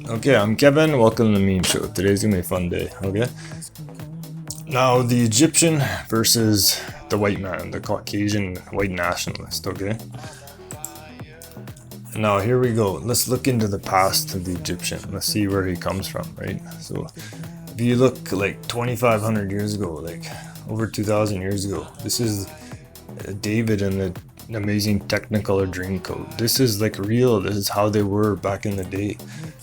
Okay, I'm Kevin. Welcome to the Meme Show. Today's gonna be a fun day. Okay. Now, the Egyptian versus the white man, the Caucasian white nationalist. Okay. Now, here we go. Let's look into the past of the Egyptian. Let's see where he comes from, right? So, if you look like 2,500 years ago, like over 2,000 years ago, this is David and the amazing Technicolor Dreamcoat. This is like real. This is how they were back in the day.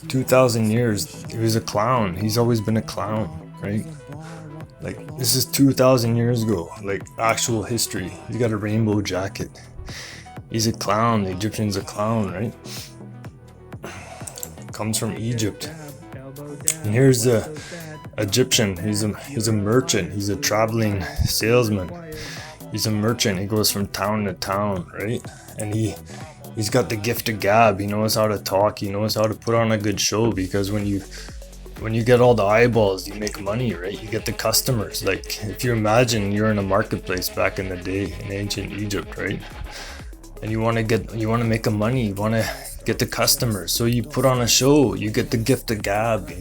2,000 years. He was a clown. He's always been a clown, right? Like, this is 2,000 years ago, like actual history. He's got a rainbow jacket. He's a clown. The Egyptian's a clown, right? Comes from Egypt. And here's the Egyptian. He's a merchant. He's a traveling salesman. He's a merchant. He goes from town to town, right? And he's got the gift of gab. He knows how to talk. He knows how to put on a good show, because when you get all the eyeballs, you make money, right? You get the customers. Like, if you imagine you're in a marketplace back in the day in ancient Egypt, right? And you want to make a money. You want to get the customers. So you put on a show. You get the gift of gab.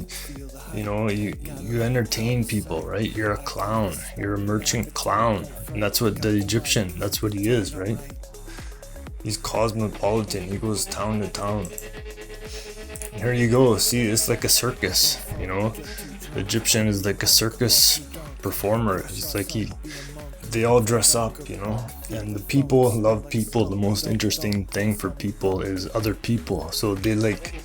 You entertain people, right? You're a clown. You're a merchant clown. And that's what the Egyptian, that's what he is, right? He's cosmopolitan. He goes town to town. And here you go. See, it's like a circus, The Egyptian is like a circus performer. It's like they all dress up, And the people love people. The most interesting thing for people is other people. So they like,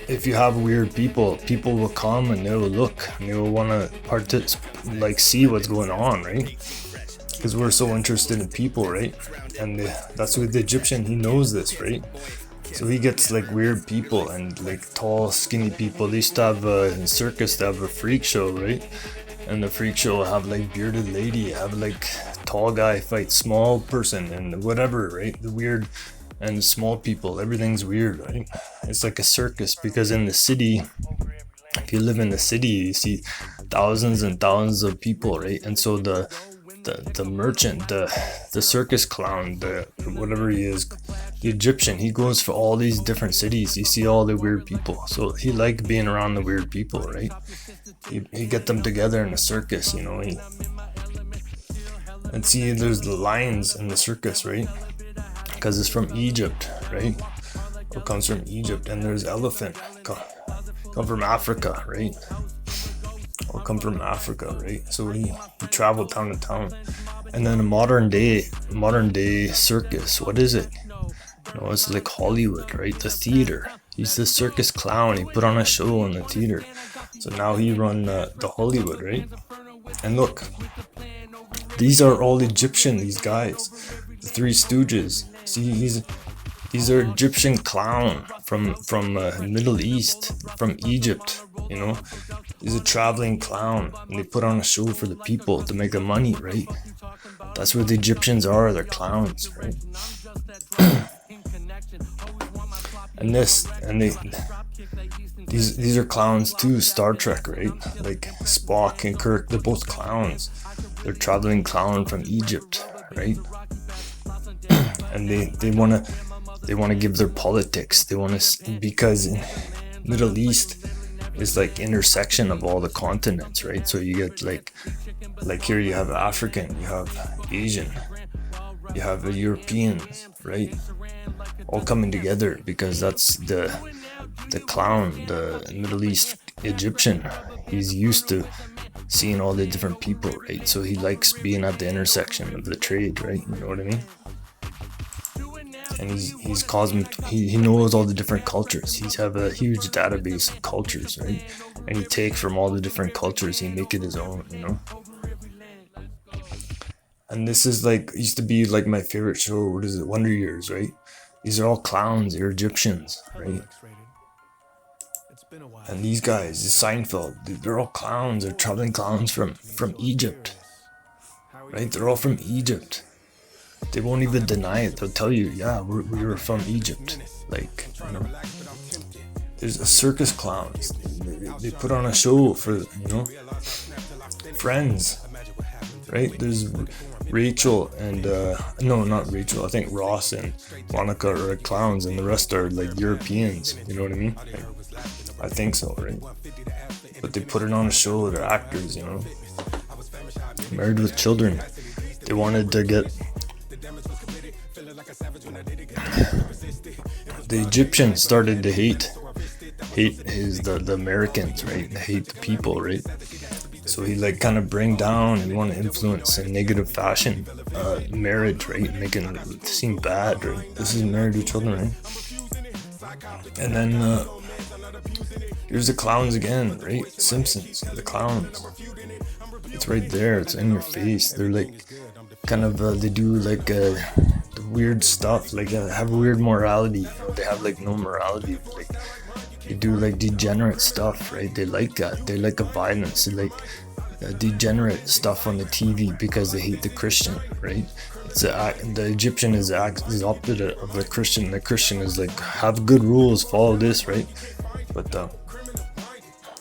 if you have weird people will come and they will look and they will want to see what's going on, right? Because we're so interested in people, right? And that's what the Egyptian, he knows this, right? So he gets like weird people and like tall, skinny people. They used to have in circus, they have a freak show, right? And the freak show will have like bearded lady, have like tall guy fight small person and whatever, right? The weird and small people, everything's weird, right? It's like a circus, because in the city, if you live in the city, you see thousands and thousands of people, right? And so the merchant, the circus clown, the whatever he is, the Egyptian, he goes for all these different cities. You see all the weird people, so he liked being around the weird people, right? He get them together in a circus, and see, there's the lions in the circus, right? Because it's from Egypt, right? It comes from Egypt. And there's elephant, come from Africa, right? Or come from Africa, right? So he traveled town to town. And then a modern day circus, what is it? It's like Hollywood, right? The theater. He's the circus clown. He put on a show in the theater. So now he run the Hollywood, right? And look, these are all Egyptian, these guys. The Three Stooges. See, he's an Egyptian clown from Middle East, from Egypt, He's a traveling clown, and they put on a show for the people to make the money, right? That's what the Egyptians are. They're clowns, right? These are clowns too. Star Trek, right? Like Spock and Kirk, they're both clowns. They're traveling clown from Egypt, right? And they want to give their politics. They want to, because Middle East is like intersection of all the continents, right? So you get like here you have African, you have Asian, you have Europeans, right? All coming together, because that's the clown, the Middle East Egyptian. He's used to seeing all the different people, right? So he likes being at the intersection of the trade, right? You know what I mean? And he knows all the different cultures. He's have a huge database of cultures, right? And he take from all the different cultures, he make it his own, And this is like, used to be like my favorite show. What is it? Wonder Years, right? These are all clowns. They're Egyptians, right? And these guys, Seinfeld, they're all clowns. They're traveling clowns from Egypt, right? They're all from Egypt. They won't even deny it. They'll tell you, yeah, we were from Egypt. Like, there's a circus clowns. They put on a show for, Friends, right? There's Rachel and no, not Rachel. I think Ross and Monica are clowns, and the rest are like Europeans. You know what I mean? Like, I think so, right? But they put it on a show. They're actors, you know. Married with Children. They wanted to get the Egyptians started to hate the Americans, right? Hate the people, right? So he like kind of bring down, he want to influence in negative fashion marriage, right? Making it seem bad, right? This is Married with Children, right? And then here's the clowns again, right? Simpsons, the clowns. It's right there, it's in your face. They're like kind of they do like weird stuff, like have weird morality, you know? They have like no morality, like they do like degenerate stuff, right? They like that. They like a violence. They like degenerate stuff on the TV because they hate the Christian, right? It's the Egyptian is opposite of the Christian. The Christian is like, have good rules, follow this, right? But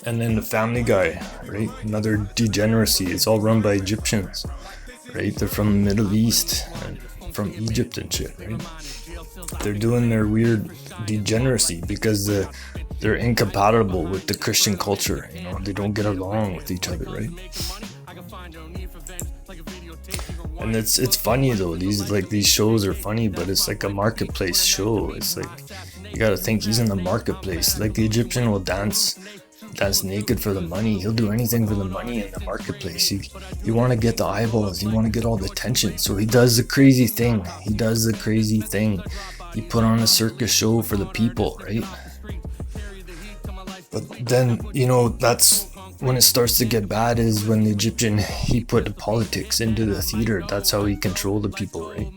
and then the Family Guy, right? Another degeneracy. It's all run by Egyptians, right? They're from the Middle East and from Egypt and shit, right? They're doing their weird degeneracy because they're incompatible with the Christian culture, you know. They don't get along with each other, right? And it's funny though. These shows are funny, but it's like a marketplace show. It's like you gotta think he's in the marketplace. Like the Egyptian will dance naked for the money. He'll do anything for the money in the marketplace. You want to get the eyeballs. You want to get all the attention. So he does the crazy thing. He put on a circus show for the people, right? But then, you know, that's when it starts to get bad, is when the Egyptian, he put the politics into the theater. That's how he controlled the people, right?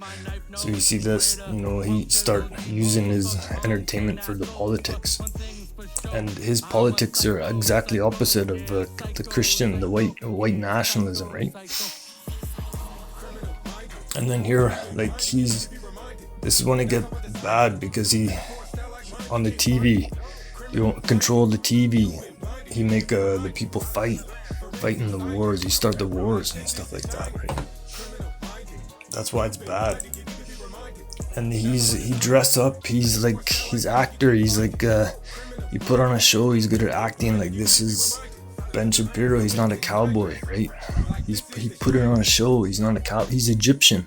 So you see this, you know, he start using his entertainment for the politics. And his politics are exactly opposite of the Christian, the white nationalism, right? And then here, like this is when it gets bad, because he, on the TV, you don't control the TV. He make the people fight in the wars. You start the wars and stuff like that, right? That's why it's bad. And he dress up. He's actor. He's like he put on a show. He's good at acting. Like, this is Ben Shapiro. He's not a cowboy, right? He put it on a show. He's not a cow. He's Egyptian.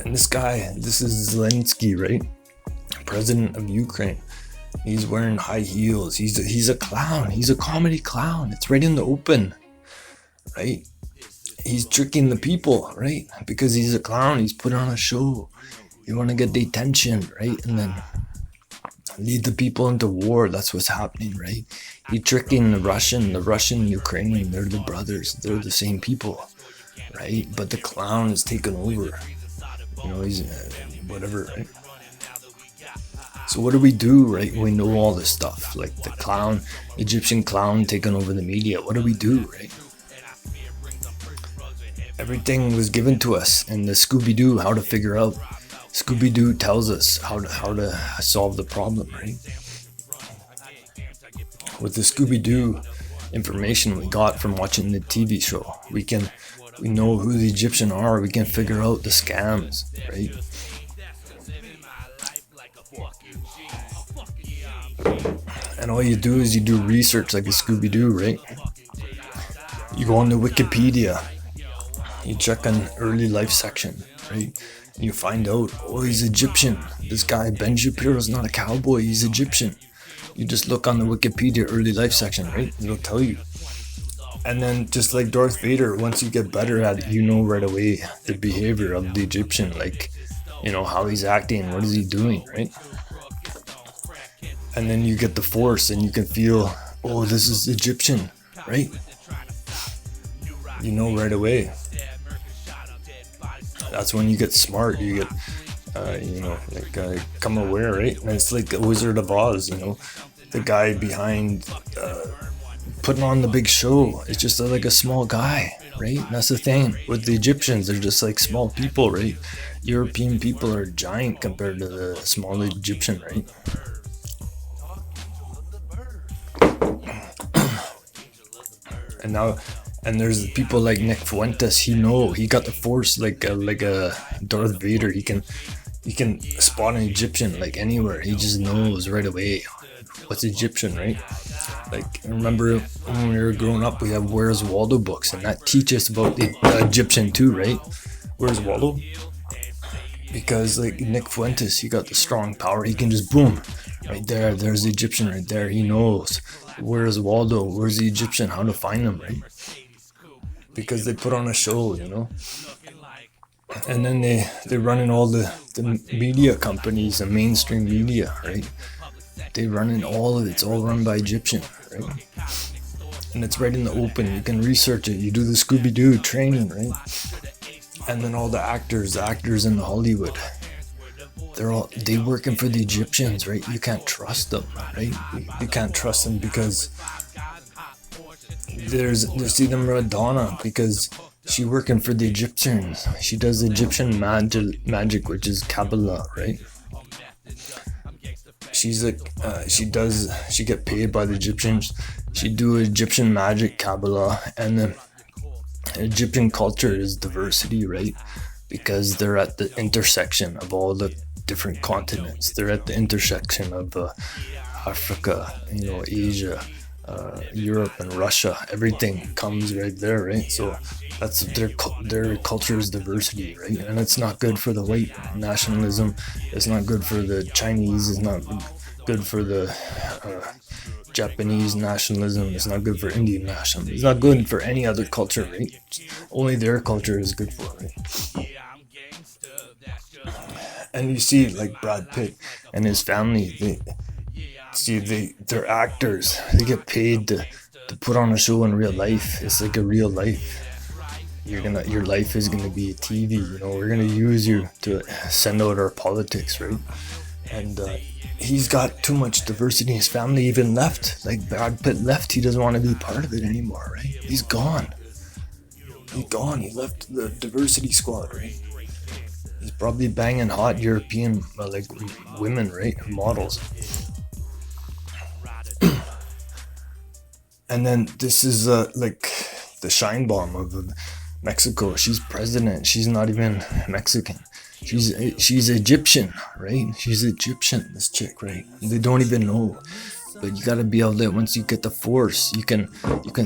And this guy, this is Zelensky, right? President of Ukraine. He's wearing high heels. He's a clown. He's a comedy clown. It's right in the open, right? He's tricking the people, right? Because he's a clown. He's put on a show. You want to get the attention, right? And then lead the people into war. That's what's happening, right? He's tricking the Russian, Ukrainian. They're the brothers. They're the same people, right? But the clown is taking over. You know, he's whatever, right? So what do we do, right? We know all this stuff, like the clown, Egyptian clown taking over the media. What do we do, right? Everything was given to us in the Scooby-Doo, how to figure out. Scooby-Doo tells us how to solve the problem, right? With the Scooby-Doo information we got from watching the TV show, we know who the Egyptian are. We can figure out the scams, right? And all you do is you do research like a Scooby-Doo, right? You go on the Wikipedia, you check on early life section, right? And you find out, oh, he's Egyptian. This guy, Ben Shapiro's not a cowboy, he's Egyptian. You just look on the Wikipedia early life section, right? It'll tell you. And then just like Darth Vader, once you get better at it, you know right away the behavior of the Egyptian, like, you know, how he's acting, what is he doing, right? And then you get the Force and you can feel, oh, this is Egyptian, right? You know right away. That's when you get smart, you get, you know, like come aware, right? And it's like the Wizard of Oz, you know, the guy behind putting on the big show. It's just like a small guy, right? And that's the thing with the Egyptians. They're just like small people, right? European people are giant compared to the small Egyptian, right? And now, and there's people like Nick Fuentes. He got the force like a Darth Vader. He can spot an Egyptian like anywhere. He just knows right away what's Egyptian, right? Like, I remember when we were growing up, we have Where's Waldo books, and that teaches about the Egyptian too, right? Where's Waldo? Because like Nick Fuentes, he got the strong power. He can just boom, right there. There's the Egyptian right there. He knows. Where's Waldo? Where's the Egyptian? How to find him, right? Because they put on a show, and then they run in all the media companies, the mainstream media, right? They run in all of it. It's all run by Egyptian, right? And it's right in the open. You can research it. You do the Scooby-Doo training, right? And then all the actors in Hollywood, they working for the Egyptians, right? You can't trust them, right? You can't trust them because there's even Madonna, because she working for the Egyptians. She does Egyptian magic, which is Kabbalah, right? She's like, she get paid by the Egyptians. She do Egyptian magic, Kabbalah, and the Egyptian culture is diversity, right? Because they're at the intersection of all the different continents. They're at the intersection of Africa, Asia, Europe, and Russia. Everything comes right there, right? So that's their culture is diversity, right? And it's not good for the white nationalism. It's not good for the Chinese. It's not good for the Japanese nationalism. It's not good for Indian nationalism. It's not good for any other culture, right? Only their culture is good for, right? And you see, like Brad Pitt and his family, they're actors. They get paid to put on a show in real life. It's like a real life. Your life is gonna be a TV. We're gonna use you to send out our politics, right? And he's got too much diversity. His family even left. Like Brad Pitt left. He doesn't want to be part of it anymore, right? He's gone. He left the diversity squad, right? He's probably banging hot European women, right? Models. And then this is like the shine bomb of Mexico. She's president. She's not even Mexican. She's Egyptian, right? She's Egyptian, this chick, right? They don't even know. But you gotta be able to, once you get the force, you can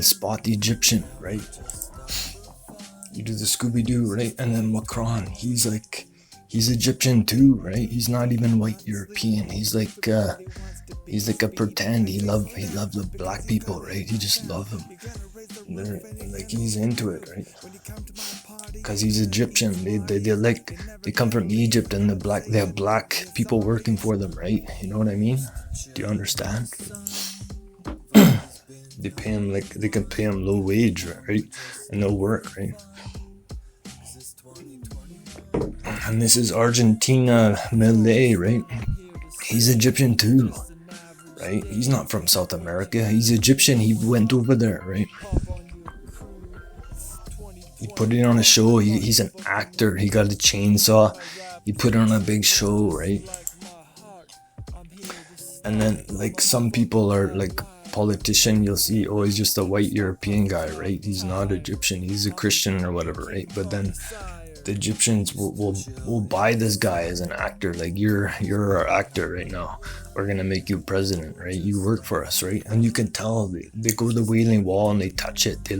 spot the Egyptian, right? You do the Scooby-Doo, right? And then Macron, he's Egyptian too, right? He's not even white European. He's like a pretend. He love the black people, right? He just love them. He's into it, right? Because he's Egyptian. They come from Egypt, and they have black people working for them, right? You know what I mean? Do you understand? They pay him they can pay him low wage, right? And they'll work, right? And this is Argentina Milei, right? He's Egyptian too, right? He's not from South America. He's Egyptian. He went over there, right? He put it on a show. He's an actor. He got a chainsaw. He put on a big show, right? And then some people are politician, you'll see, he's just a white European guy, right? He's not Egyptian. He's a Christian or whatever, right? But then the Egyptians will buy this guy as an actor. You're our actor right now. We're gonna make you president, right? You work for us, right? And you can tell they go to the Wailing Wall and they touch it. They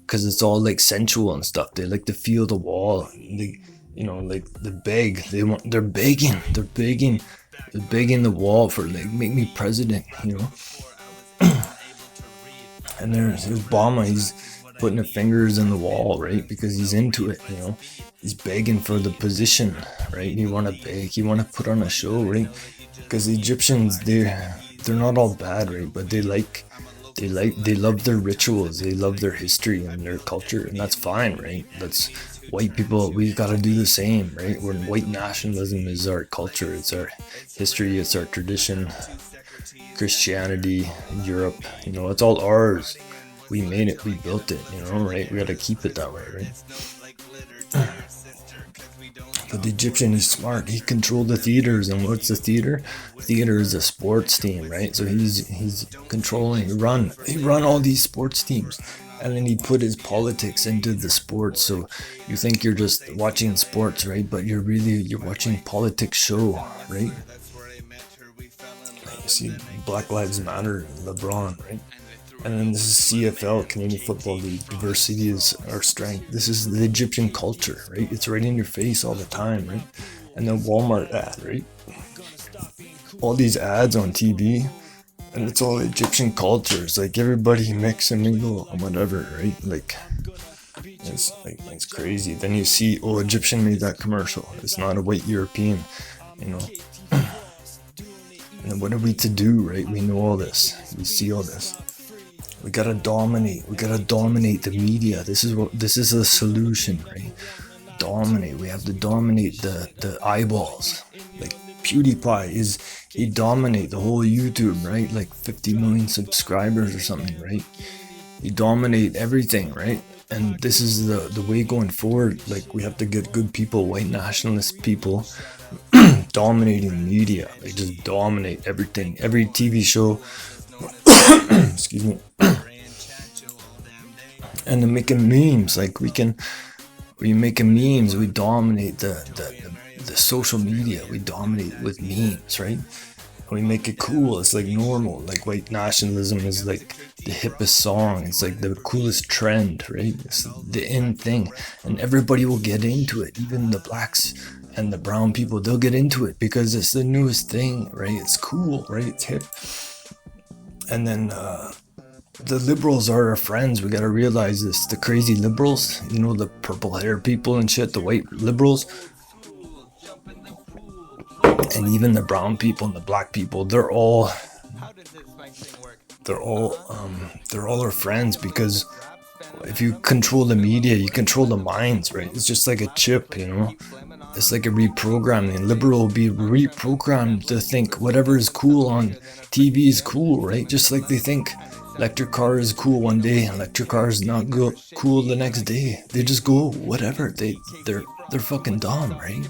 because it's all sensual and stuff. They like to feel the wall. They beg. They're begging the wall for make me president, And there's Obama. He's putting the fingers in the wall, right? Because he's into it, He's begging for the position, right? You want to beg. You want to put on a show, right? Because the Egyptians, they're not all bad, right? But they love their rituals. They love their history and their culture, and that's fine, right? That's white people. We gotta do the same, right? When white nationalism is our culture, it's our history, it's our tradition. Christianity, Europe, it's all ours. We made it, we built it, right? We gotta keep it that way, right? But the Egyptian is smart. He controlled the theaters, and what's the theater? Theater is a sports team, right? So he's controlling. He run all these sports teams, and then he put his politics into the sports. So you think you're just watching sports, right? But you're watching politics show, right? You see Black Lives Matter, LeBron, right? And then this is CFL, Canadian Football League. Diversity is our strength. This is the Egyptian culture, right? It's right in your face all the time, right? And then Walmart ad, right? All these ads on TV, and it's all Egyptian culture. It's like everybody mix and mingle and whatever, right? Like it's crazy. Then you see, oh, Egyptian made that commercial. It's not a white European, you know. And what are we to do, right? We know all this. We see all this. We gotta dominate. We gotta dominate the media. This is a solution, right? Dominate. We have to dominate the eyeballs. Like PewDiePie he dominate the whole YouTube, right? Like 50 million subscribers or something, right? He dominate everything, right? And this is the way going forward. Like we have to get good people, white nationalist people, dominating media. They just dominate everything. Every TV show. Excuse me. And they're making memes. Like we making memes. We dominate the social media. We dominate with memes, right? We make it cool. It's like normal. Like white nationalism is like the hippest song. It's like the coolest trend, right? It's the in thing, and everybody will get into it. Even the blacks and the brown people, they'll get into it because it's the newest thing, right? It's cool, right? It's hip. And then the liberals are our friends. We gotta realize this. The crazy liberals, you know, the purple hair people and shit, the white liberals, and even the brown people and the black people, they're all our friends, because if you control the media, you control the minds, right? It's just like a chip, you know. It's like a reprogramming. Liberal will be reprogrammed to think whatever is cool on TV is cool, right? Just like they think electric car is cool one day, electric car is not cool the next day. They just go whatever. They're fucking dumb, right?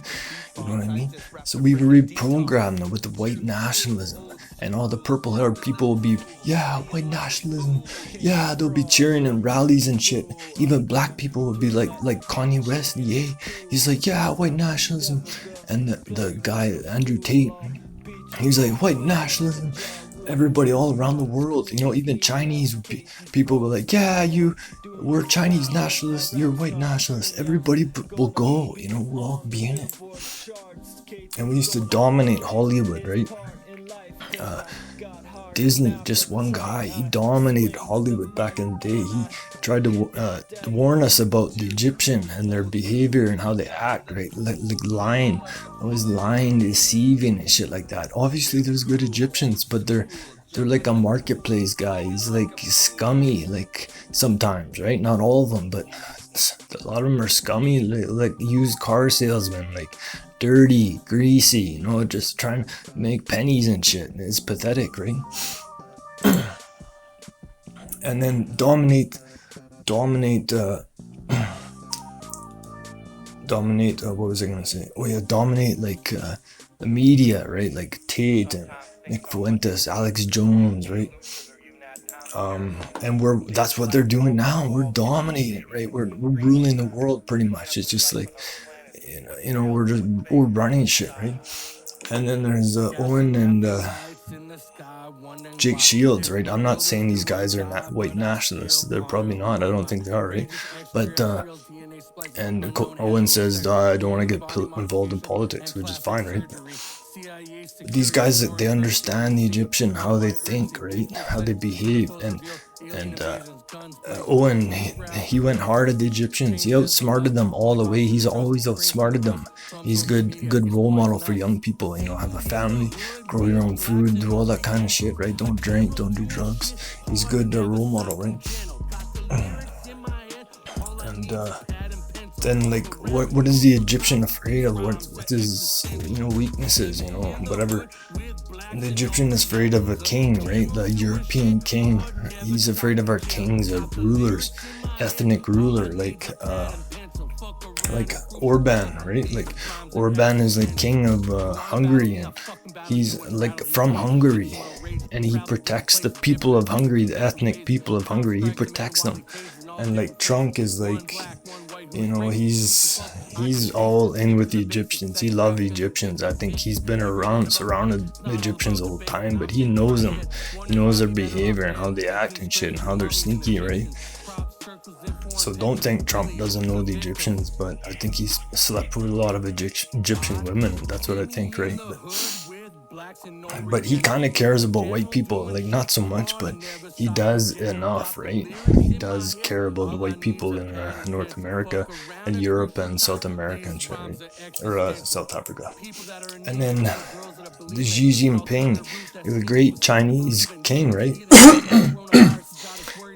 You know what I mean? So we reprogram them with the white nationalism. And all the purple haired people will be, yeah, white nationalism. Yeah, they'll be cheering in rallies and shit. Even black people will be like Kanye West, yay. He's like, yeah, white nationalism. And the guy, Andrew Tate, he's like, white nationalism. Everybody all around the world, you know, even Chinese people were like, yeah, we're Chinese nationalists, you're white nationalists. Everybody will go, you know, we'll all be in it. And we used to dominate Hollywood, right? Disney, just one guy, he dominated Hollywood back in the day. He tried to warn us about the Egyptian and their behavior and how they act, right? Like lying, always lying, deceiving and shit like that. Obviously there's good Egyptians, but they're like a marketplace guy. He's like scummy, like sometimes, right? Not all of them, but a lot of them are scummy, like used car salesmen, like dirty, greasy, you know, just trying to make pennies and shit. It's pathetic, right? And then dominate what was I gonna say? Oh yeah, dominate like the media, right? Like Tate and Nick Fuentes, Alex Jones, right? And that's what they're doing now. We're dominating, right? We're ruling the world pretty much. It's just like, you know, we're running shit, right? And then there's Owen and Jake Shields, right? I'm not saying these guys are not white nationalists. They're probably not. I don't think they are, right? But and Owen says, I don't want to get involved in politics, which is fine, right? But these guys, they understand the Egyptian, how they think, right? How they behave, and Owen, he went hard at the Egyptians. He outsmarted them all the way. He's always outsmarted them. He's good role model for young people. You know, have a family, grow your own food, do all that kind of shit, right? Don't drink, don't do drugs. He's good role model, right? And then like what is the Egyptian afraid of? What his, you know, weaknesses, you know, whatever. The Egyptian is afraid of a king, right? The European king. He's afraid of our kings, our rulers, ethnic ruler, like Orban, right? Like Orban is the king of Hungary, and he's like from Hungary, and he protects the people of Hungary, the ethnic people of Hungary. He protects them. And like Trump is like, you know, he's all in with the Egyptians. He loves Egyptians. I think he's been around, surrounded Egyptians all the time, but he knows them. He knows their behavior and how they act and shit and how they're sneaky, right? So don't think Trump doesn't know the Egyptians, but I think he's slept with a lot of Egyptian women. That's what I think, right? But he kind of cares about white people, like not so much, but he does enough, right? He does care about the white people in North America and Europe and South America and shit, right? Or South Africa. And then the Xi Jinping, the great Chinese king, right?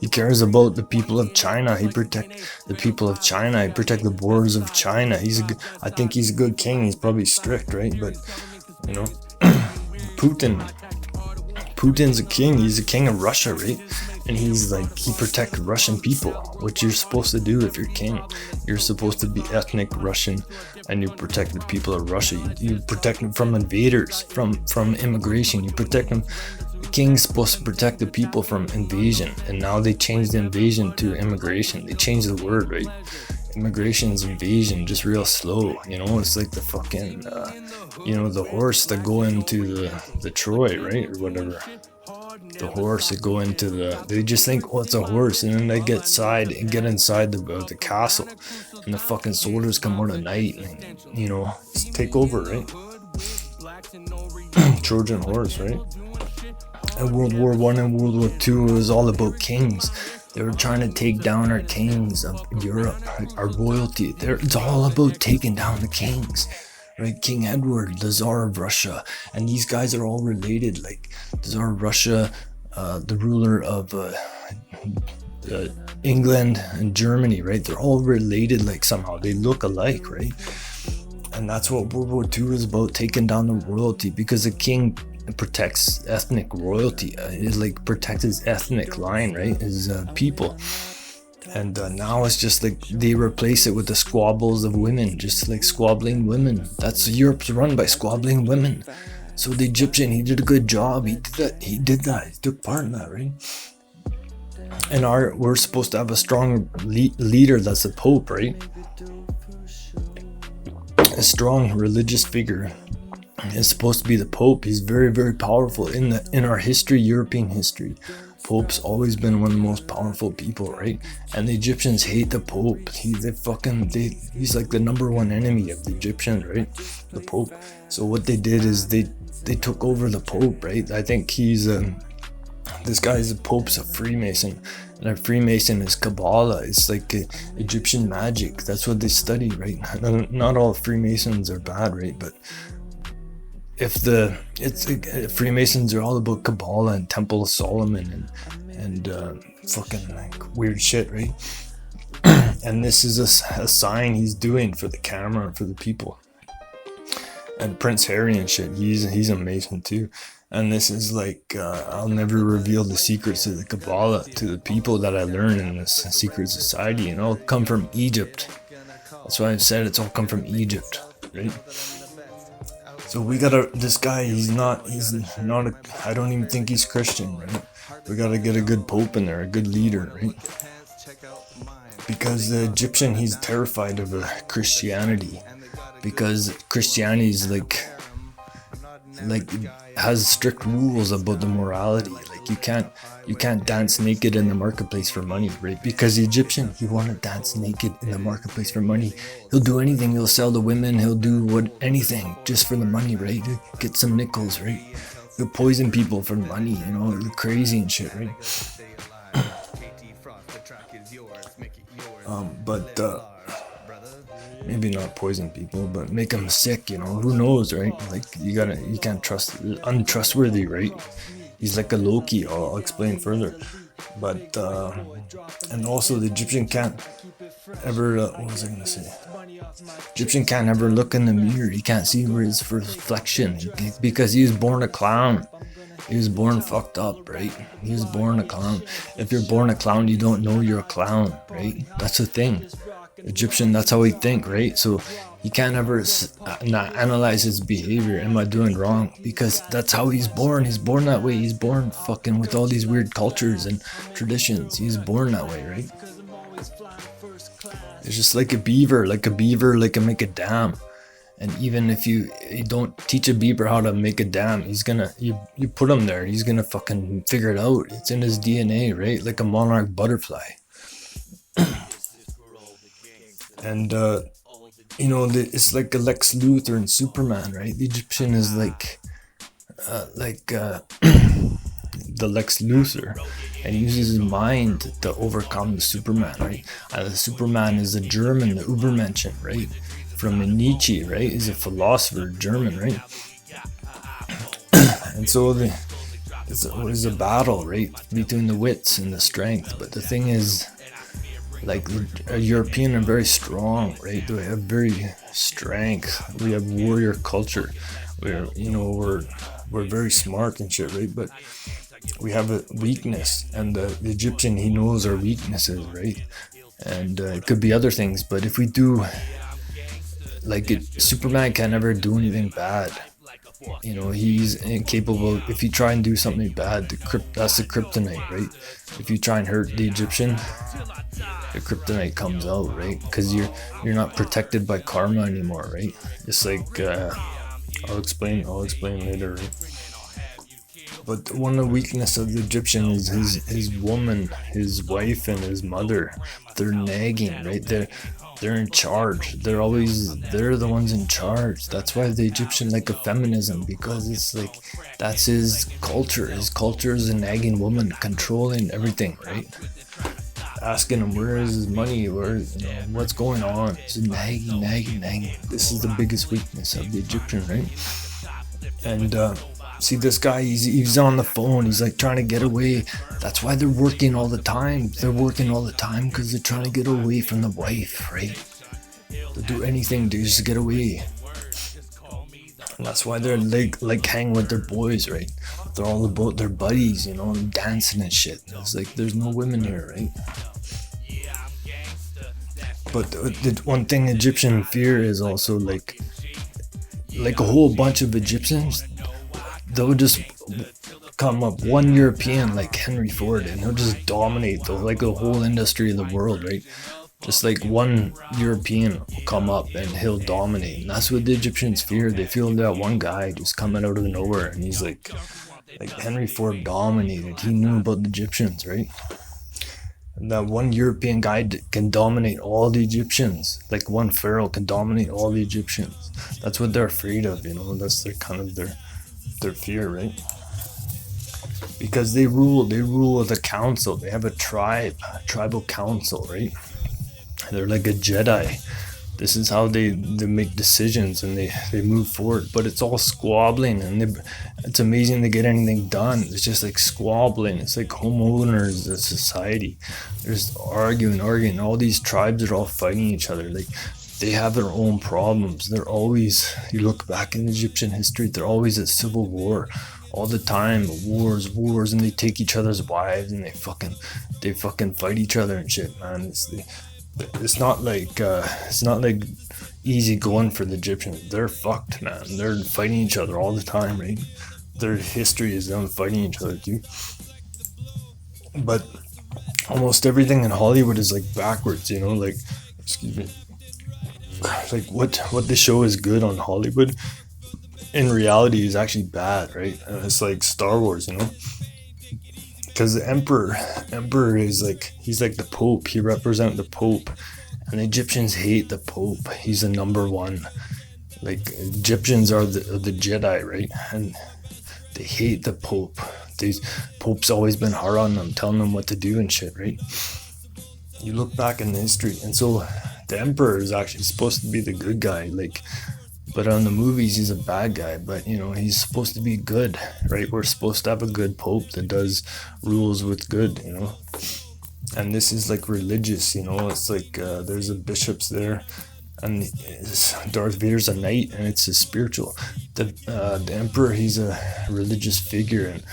He cares about the people of China. He protects the people of China. He protects the borders of China. I think he's a good king. He's probably strict, right? But, you know, Putin's a king. He's a king of Russia, right? And he's like, he protects Russian people, which you're supposed to do if you're king. You're supposed to be ethnic Russian, and you protect the people of Russia. You protect them from invaders, from immigration. You protect them. The king's supposed to protect the people from invasion, and now they changed the invasion to immigration. They changed the word, right? Immigration's invasion, just real slow, you know. It's like the fucking you know, the horse that go into the Troy, right, or whatever. The horse that go into they just think, oh, it's a horse, and then they get inside the castle, and the fucking soldiers come out at night and, you know, take over, right? Trojan horse, right? And World War I and World War II, it was all about kings. They were trying to take down our kings of Europe, our royalty. It's all about taking down the kings, right? King Edward, the Tsar of Russia, and these guys are all related. Like the Tsar of Russia, the ruler of England and Germany, right? They're all related, like somehow they look alike, right? And that's what World War II is about, taking down the royalty, because a king protects ethnic royalty. It like protects his ethnic line, right? His people. And now it's just like they replace it with the squabbles of women, just like squabbling women. That's Europe's run by squabbling women. So the Egyptian, he did a good job. He did that. He took part in that, right? And we're supposed to have a strong leader that's the Pope, right? A strong religious figure. It's supposed to be the Pope. He's very, very powerful in our history, European history. Pope's always been one of the most powerful people, right? And the Egyptians hate the Pope. He's like the number one enemy of the Egyptians, right? The Pope. So what they did is they took over the Pope, right? I think this guy's the Pope's a Freemason, and a Freemason is Kabbalah. It's like Egyptian magic. That's what they study, right? Not all Freemasons are bad, right? But Freemasons are all about Kabbalah and Temple of Solomon and fucking like weird shit, right? And this is a sign he's doing for the camera and for the people. And Prince Harry and shit, he's a Mason too. And this is like, I'll never reveal the secrets of the Kabbalah to the people that I learn in this secret society, and all come from Egypt. That's why I've said it's all come from Egypt, right? So we gotta, this guy, he's not I don't even think he's Christian, right? We gotta get a good pope in there, a good leader, right? Because the Egyptian, he's terrified of Christianity, because Christianity is like has strict rules about the morality. Like you can't dance naked in the marketplace for money, right? Because the Egyptian, he want to dance naked in the marketplace for money. He'll do anything. He'll sell the women. He'll do anything just for the money, right? Get some nickels, right? He'll poison people for money, you know, crazy and shit, right? Maybe not poison people, but make them sick, you know, who knows, right? Like you can't trust, untrustworthy, right? He's like a Loki. I'll explain further. But and also the Egyptian can't ever what was I gonna say? Egyptian can't ever look in the mirror. He can't see where his reflection, because he was born a clown. He was born fucked up, right? He was born a clown. If you're born a clown, you don't know you're a clown, right? That's the thing. Egyptian, that's how he think, right? So he can't ever not analyze his behavior. Am I doing wrong? Because that's how he's born. He's born that way. He's born fucking with all these weird cultures and traditions. He's born that way, right? It's just like a beaver, make a dam. And even if you don't teach a beaver how to make a dam, he's gonna, you put him there, he's gonna fucking figure it out. It's in his DNA, right? Like a monarch butterfly. And it's like a Lex Luthor and Superman, right? The Egyptian is like the Lex Luthor, and he uses his mind to overcome the Superman, right? The Superman is a German, the Übermenschen, right? From Nietzsche, right? He's a philosopher, German, right? And so it's a battle, right, between the wits and the strength. But the thing is, like, a European are very strong, right? They have very strength. We have warrior culture. We're very smart and shit, right? But we have a weakness, and the Egyptian, he knows our weaknesses, right? And it could be other things, but if we do, like, Superman can never do anything bad. He's incapable. If you try and do something bad, that's the kryptonite, right? If you try and hurt the Egyptian, the kryptonite comes out, right? Because you're not protected by karma anymore, right? It's like I'll explain later, right? But one of the weakness of the Egyptian is his woman, his wife, and his mother. They're nagging, right? They're in charge. They're the ones in charge. That's why the Egyptian like a feminism, because it's like, that's his culture. His culture is a nagging woman controlling everything, right? Asking him where is his money, what's going on. It's nagging. This is the biggest weakness of the Egyptian, right? And see, this guy, he's on the phone. He's like trying to get away. That's why they're working all the time. They're working all the time because they're trying to get away from the wife, right? They'll do anything to just get away. And that's why they're like hang with their boys, right? They're all about their buddies, and dancing and shit. It's like, there's no women here, right? But the one thing Egyptian fear is also like a whole bunch of Egyptians, they'll just come up, one European like Henry Ford, and he'll just dominate the whole industry of the world, right? Just like one European will come up and he'll dominate. And that's what the Egyptians fear. They feel that one guy just coming out of nowhere, and he's like Henry Ford dominated. He knew about the Egyptians, right? And that one European guy can dominate all the Egyptians. Like one pharaoh can dominate all the Egyptians. That's what they're afraid of, That's their fear, right? Because they rule as a council. They have a tribal council, right? They're like a Jedi. This is how they make decisions, and they move forward. But it's all squabbling, and it's amazing to get anything done. It's just like squabbling. It's like homeowners, a society. There's arguing. All these tribes are all fighting each other. Like, they have their own problems. They're always, you look back in Egyptian history, they're always at civil war. All the time, wars, and they take each other's wives, and they fucking fight each other and shit, man. It's not like easy going for the Egyptians. They're fucked, man. They're fighting each other all the time, right? Their history is them fighting each other too. But almost everything in Hollywood is like backwards, like, excuse me. Like what the show is good on Hollywood, in reality is actually bad, right? It's like Star Wars, because the emperor is like, he's like the Pope. He represents the Pope, and the Egyptians hate the Pope. He's the number one. Like, Egyptians are the Jedi, right? And they hate the Pope. These Pope's always been hard on them, telling them what to do and shit, right? You look back in the history, and so the emperor is actually supposed to be the good guy, but on the movies he's a bad guy. But he's supposed to be good, right? We're supposed to have a good pope that does rules with good, and this is like religious, it's like there's a bishops there, and Darth Vader's a knight, and it's a spiritual. The emperor, he's a religious figure, and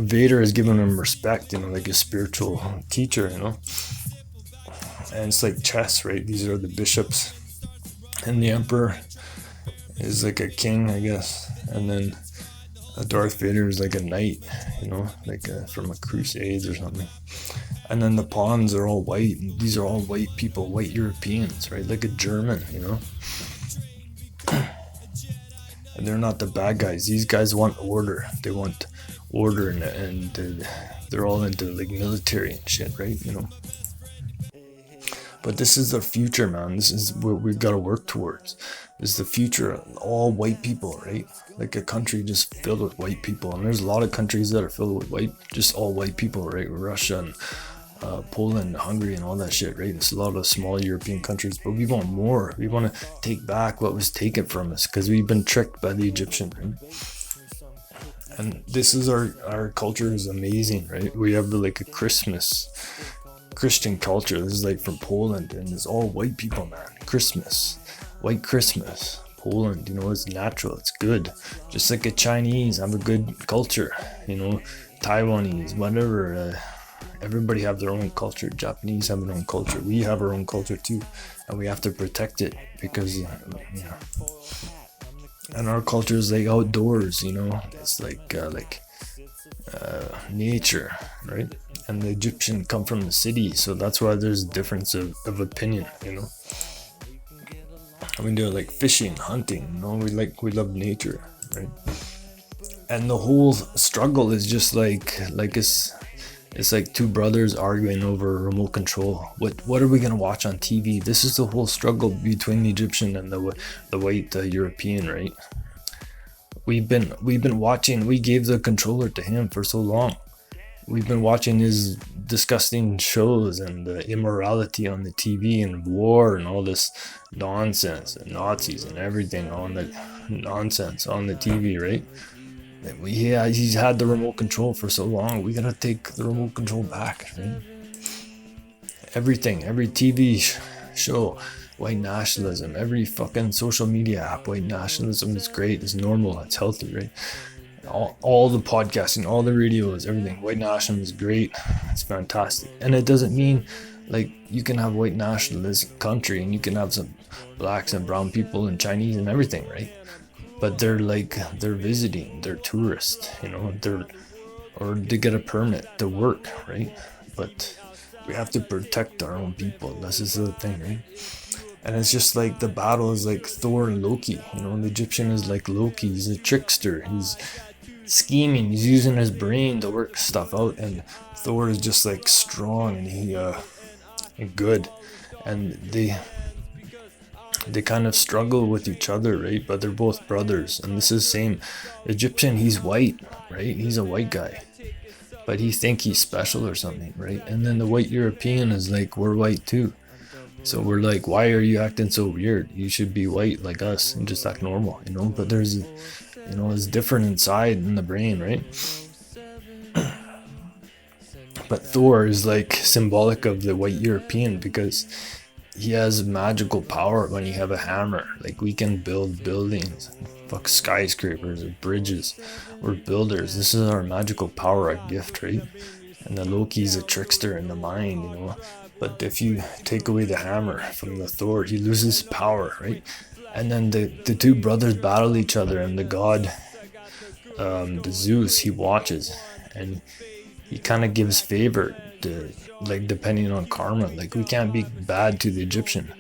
Vader has given him respect, like a spiritual teacher, and it's like chess, right? These are the bishops, and the emperor is like a king, I guess, and then Darth Vader is like a knight, like from a Crusades or something. And then the pawns are all white, and these are all white people, white Europeans, right? Like a German, you know. And they're not the bad guys. These guys want order. They want order, and they're all into like military and shit, right? You know. But this is the future, man. This is what we've got to work towards. This is the future. All white people, right? Like a country just filled with white people. And there's a lot of countries that are filled with just all white people, right? Russia and Poland, Hungary, and all that shit, right? It's a lot of small European countries. But we want more. We want to take back what was taken from us because we've been tricked by the Egyptian, right? And this is our culture is amazing, right? We have like a Christian culture. This is like from Poland, and it's all white people, man. Christmas, white Christmas, Poland, you know, it's natural, it's good. Just like a Chinese have a good culture, you know, Taiwanese, whatever. Everybody have their own culture. Japanese have their own culture. We have our own culture too, and we have to protect it because, you know, and our culture is like outdoors, you know. It's like nature, right? And the Egyptian come from the city, so that's why there's a difference of opinion, you know. We do like fishing, hunting, you know. We love nature, right? And the whole struggle is just like it's like two brothers arguing over a remote control. What are we gonna watch on TV? This is the whole struggle between the Egyptian and the white European, right? We've been watching. We gave the controller to him for so long. We've been watching his disgusting shows and the immorality on the TV and war and all this nonsense and Nazis and everything on the nonsense on the TV, right? Yeah, he's had the remote control for so long. We gotta take the remote control back, right? Everything, every TV show, white nationalism, every fucking social media app, white nationalism is great, it's normal, it's healthy, right? All the podcasting, all the radios, everything, white nationalism is great, it's fantastic. And it doesn't mean like you can have white nationalist country and you can have some blacks and brown people and Chinese and everything, right? But they're visiting, they're tourists, you know, or to get a permit to work, right? But we have to protect our own people. This is the thing, right? And it's just like the battle is like Thor and Loki, you know. The Egyptian is like Loki. He's a trickster. He's scheming. He's using his brain to work stuff out. And Thor is just like strong and good. And they kind of struggle with each other, right? But they're both brothers. And this is the same. Egyptian, he's white, right? He's a white guy. But he think he's special or something, right? And then the white European is like, we're white too. So we're like, why are you acting so weird? You should be white like us and just act normal, you know? But there's, you know, it's different inside in the brain, right? But Thor is like symbolic of the white European because he has magical power when you have a hammer. Like we can build buildings, fuck skyscrapers or bridges. We're builders. This is our magical power, our gift, right? And the Loki's a trickster in the mind, you know? But if you take away the hammer from the Thor, he loses power, right? And then the two brothers battle each other, and the god, the Zeus, he watches, and he kind of gives favor to, like, depending on karma. Like, we can't be bad to the Egyptian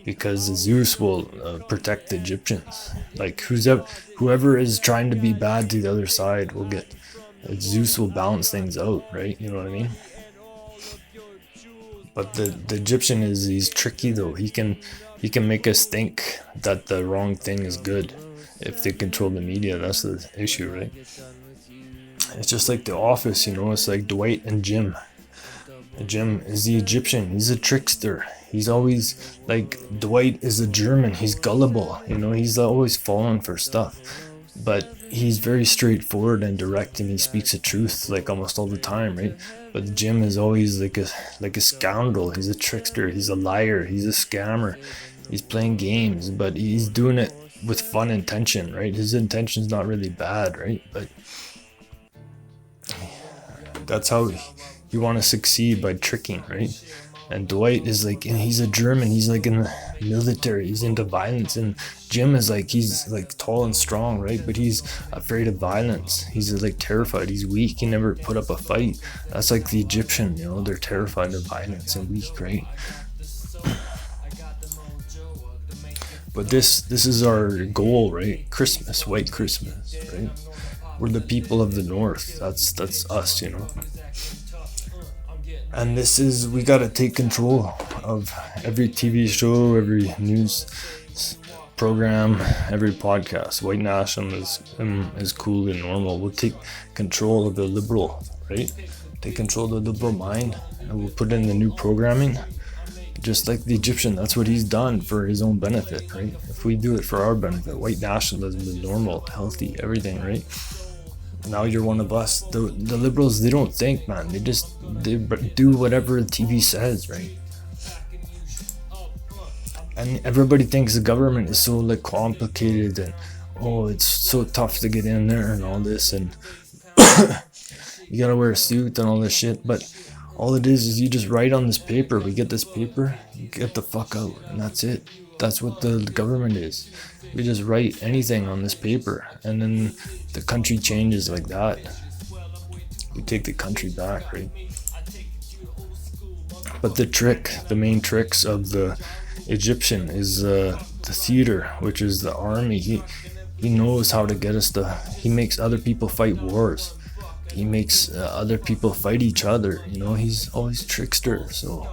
because Zeus will protect the Egyptians. Like, whoever is trying to be bad to the other side will get, Zeus will balance things out, right? You know what I mean? But the Egyptian he's tricky though. He can make us think that the wrong thing is good if they control the media. That's the issue, right? It's just like The Office, you know. It's like Dwight and Jim. Jim is the Egyptian. He's a trickster. He's always like, Dwight is a German. He's gullible, you know. He's always falling for stuff, but he's very straightforward and direct, and he speaks the truth like almost all the time, right? But Jim is always like a scoundrel. He's a trickster. He's a liar. He's a scammer. He's playing games, but he's doing it with fun intention, right? His intention's not really bad, right? But that's how you want to succeed, by tricking, right? And Dwight is like, and he's a German, he's like in the military, he's into violence. And Jim is like, he's like tall and strong, right? But he's afraid of violence. He's like terrified, he's weak, he never put up a fight. That's like the Egyptian, you know, they're terrified of violence and weak, right? But this is our goal, right? Christmas, white Christmas, right? We're the people of the North. That's us, you know. And this is, we gotta take control of every TV show, every news program, every podcast. White nationalism is cool and normal. We'll take control of the liberal, right? Take control of the liberal mind, and we'll put in the new programming. Just like the Egyptian, that's what he's done for his own benefit, right? If we do it for our benefit, white nationalism is normal, healthy, everything, right? Now you're one of us. The liberals, they don't think, man. They do whatever the TV says, right? And everybody thinks the government is so like complicated and it's so tough to get in there and all this, and you gotta wear a suit and all this shit. But all it is you just write on this paper. We get this paper, you get the fuck out, and that's it. That's what the government is. We just write anything on this paper, and then the country changes like that. We take the country back, right? But the main tricks of the Egyptian is the theater, which is the army. He knows how to get us he makes other people fight wars. He makes other people fight each other, you know. He's always trickster. So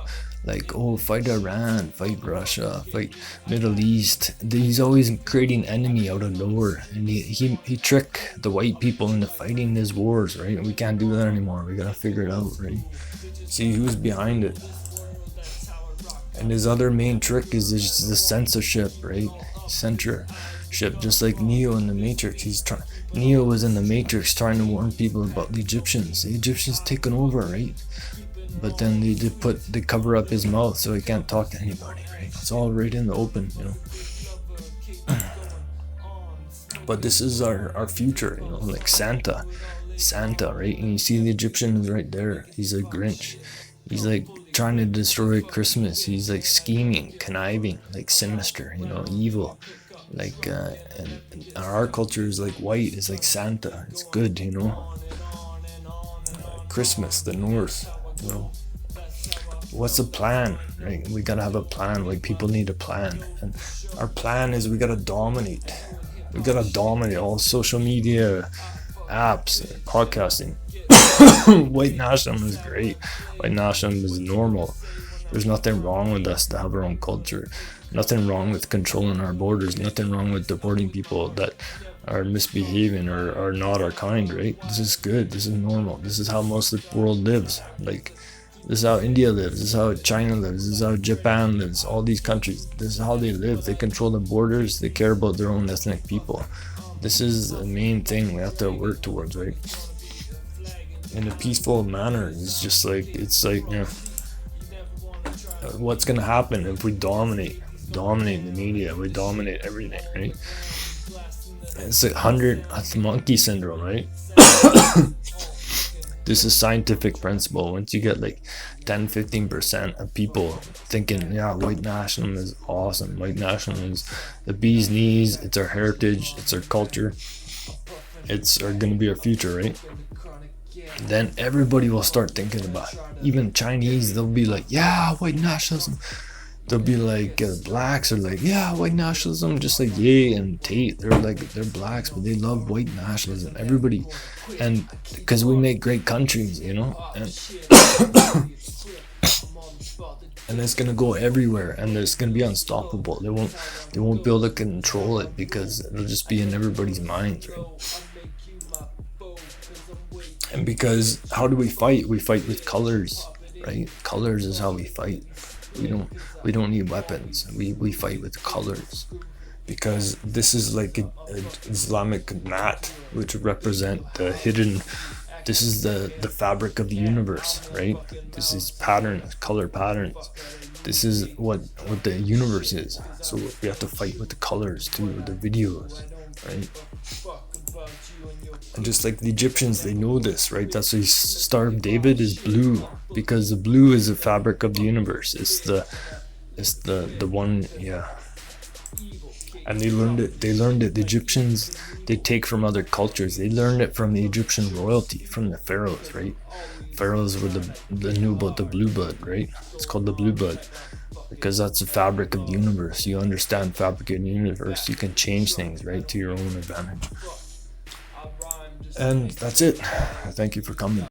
like, fight Iran, fight Russia, fight Middle East. He's always creating enemy out of nowhere, and he trick the white people into fighting his wars, right? We can't do that anymore. We gotta figure it out, right? See who's behind it. And his other main trick is the censorship, right? Censorship, just like Neo in the Matrix. Neo was in the Matrix trying to warn people about the Egyptians. The Egyptians taken over, right? But then they cover up his mouth so he can't talk to anybody, right? It's all right in the open, you know. But this is our future, you know, like Santa, right? And you see the Egyptian is right there. He's a Grinch. He's like trying to destroy Christmas. He's like scheming, conniving, like sinister, you know, evil. Like and our culture is like white, is like Santa. It's good, you know. Christmas, the North. You know, what's the plan, right? We gotta have a plan. Like, people need a plan, and our plan is we gotta dominate all social media apps, podcasting. White nationalism is great. White nationalism is normal. There's nothing wrong with us to have our own culture. Nothing wrong with controlling our borders. Nothing wrong with deporting people that are misbehaving or are not our kind, right? This is good. This is normal. This is how most of the world lives. Like, this is how India lives. This is how China lives. This is how Japan lives. All these countries, this is how they live. They control the borders. They care about their own ethnic people. This is the main thing we have to work towards, right? In a peaceful manner. It's just like, you know, what's gonna happen if we dominate the media? We dominate everything, right? It's like 100th monkey syndrome, right? This is scientific principle. Once you get like 10-15% of people thinking, yeah, white nationalism is awesome, white nationalism is the bee's knees, it's our heritage, it's our culture, it's going to be our future, right? Then everybody will start thinking about it. Even Chinese, they'll be like, yeah, white nationalism. They'll be like, blacks are like, yeah, white nationalism, just like Ye and Tate. They're blacks, but they love white nationalism. Everybody, and because we make great countries, you know, and and it's gonna go everywhere, and it's gonna be unstoppable. They won't be able to control it because it'll just be in everybody's minds, right? And because how do we fight? We fight with colors, right? Colors is how we fight. We don't need weapons. We fight with colors, because this is like an Islamic mat, which represent the hidden. This is the fabric of the universe, right? This is patterns, color patterns. This is what the universe is. So we have to fight with the colors too, the videos, right? And just like the Egyptians, they know this, right? That's why Star of David is blue, because the blue is the fabric of the universe. It's the one, yeah. And they learned it. They learned it. The Egyptians, they take from other cultures. They learned it from the Egyptian royalty, from the pharaohs, right? Pharaohs were the knew about the blue blood, right? It's called the blue blood because that's the fabric of the universe. You understand fabric of the universe. You can change things, right, to your own advantage. And that's it. Thank you for coming.